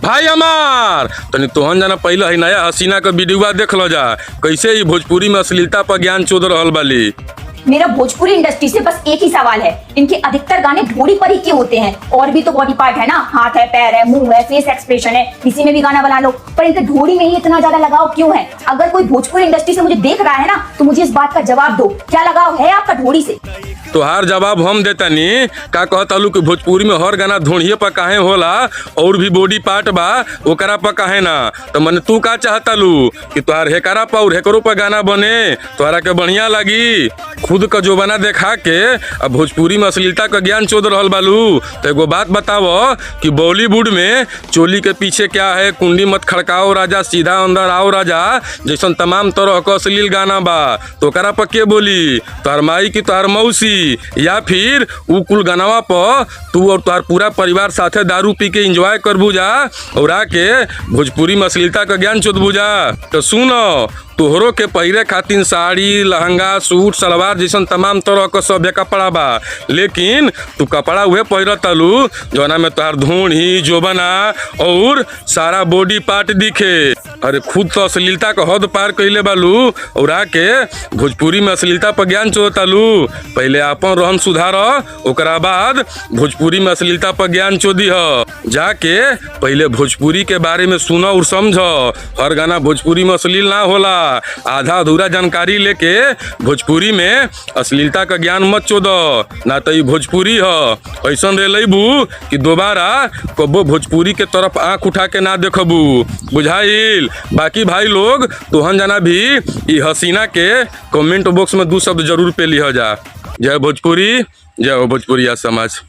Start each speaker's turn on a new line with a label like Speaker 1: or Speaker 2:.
Speaker 1: भाई हमार तनी तोहन जाना पहले है नया हसीना का वीडियो देख लो जा, कैसे ही भोजपुरी में अश्लीलता पर ज्ञान चोद रहल बाली।
Speaker 2: मेरा भोजपुरी इंडस्ट्री से बस एक ही सवाल है, इनके अधिकतर गाने ढोड़ी पर ही क्यों होते हैं? और भी तो बॉडी पार्ट है ना, हाथ है, पैर है, मुंह है, फेस एक्सप्रेशन है, किसी में भी गाना बना लो, पर इनके ढोड़ी में ही इतना ज्यादा लगाव क्यों है? अगर कोई भोजपुरी इंडस्ट्री से मुझे देख रहा है ना, तो मुझे इस बात का जवाब दो, क्या लगाव है आपका ढोड़ी से?
Speaker 1: तोहार जवाब हम देतानी। का कहतालू कि भोजपुरी में हर गाना ढोढ़िए पर काहे होला और भी बॉडी पार्ट बा ओकरा पर काहे ना? तो मने तू का चाहतालू कि तोहार हेकरा पर और हेकरो पर गाना बने तोहरा के बढ़िया लगी? खुद का जो बना देखा के अब भोजपुरी में अश्लीलता का ज्ञान चोद रहल बालू। तो एगो बात बताओ कि बॉलीवुड में चोली के पीछे क्या है, कुंडी मत खड़काओ राजा, सीधा अंदर आओ राजा, जैसन तमाम तरह का अश्लील गाना बा, तो ओकरा पर के बोली? तोहर माई की तोहर मौसी, या फिर उ कुल गानावा पर तू और तोहर पूरा परिवार साथे दारू पी के एंजॉय कर बुझा और आके भोजपुरी में अश्लीलता का ज्ञान चोद बुझा? तो सुनो, तोहरों के पहिरे खातिर साड़ी, लहंगा, सूट, सलवार जैसन तमाम तरह का सब कपड़ा बा, लेकिन तू कपड़ा उहे पहिरतालू जौना में तोहार धोनी, जोबना और सारा बॉडी पार्ट दिखे। अरे खुद तो अश्लीलता का हद पार कैले बालू और आके भोजपुरी में अश्लीलता पर ज्ञान चोदतालू। पहले अपन रहन सुधार, ओकरा बाद भोजपुरी में अश्लीलता पर ज्ञान चोदी ह। जाके पहले भोजपुरी के बारे में सुनो और समझो। हर गाना भोजपुरी में अश्लील ना होला। आधा अधूरा जानकारी लेके भोजपुरी में अश्लीलता का ज्ञान मत चोदो, ना तो भोजपुरी ह ऐसन रे लेबू कि दोबारा कबो भोजपुरी के तरफ आंख उठा के ना देखबू, बुझाइल? बाकी भाई लोग तोहन जाना भी ई हसीना के कमेंट बॉक्स में 2 शब्द जरूर पे लिह जा। जय भोजपुरी, जय हो भोजपुरिया समाज।